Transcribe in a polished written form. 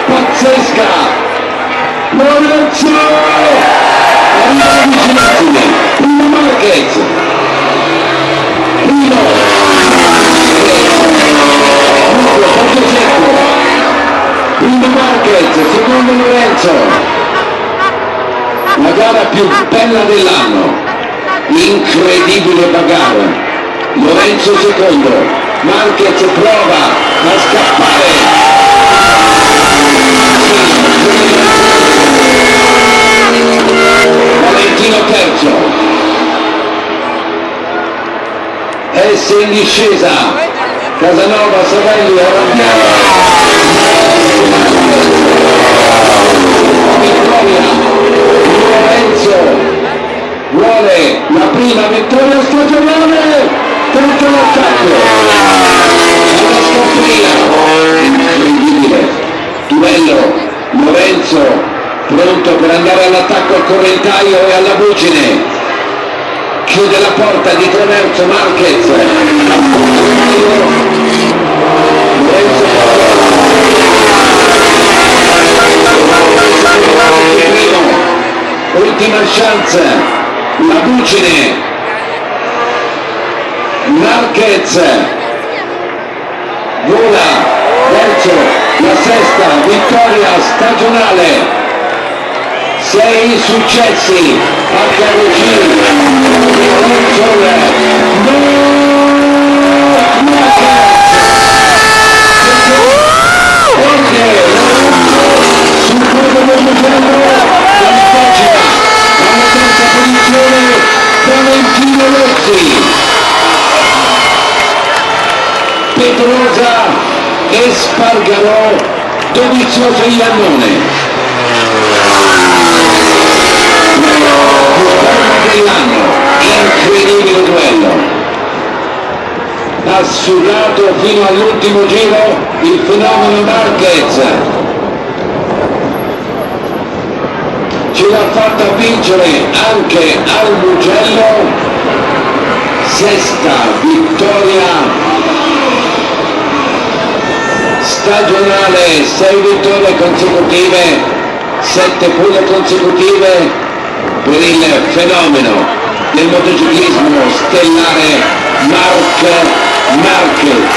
pazzesca, Lorenzo, arriva vicinissimi, primo Marquez, primo Marquez, secondo Lorenzo, la gara più bella dell'anno, incredibile bagarre, Lorenzo secondo, Marquez prova a scappare, Valentino terzo, S in discesa, Casanova-Savelli arrabbiato, Vittoria, Lorenzo vuole la prima vittoria stagionale, tenta l'attacco, alla scoperina, incredibile, duello, Lorenzo pronto per andare all'attacco al correntaio e alla bucine, chiude la porta di traverso Marquez, ultima chance, la bucine, Marquez vola verso la sesta vittoria stagionale, 6 successi a carrozzini, sul podio del Mugello alla pagina, alla terza posizione Valentino Rossi, Pedrosa e Spargarò, Dovizioso e Iannone. Dell'anno, incredibile duello, ha sudato fino all'ultimo giro il fenomeno Marquez, ce l'ha fatta vincere anche al Mugello, sesta vittoria stagionale, 6 vittorie consecutive, 7 pure consecutive per il fenomeno del motociclismo stellare Marc Marquez.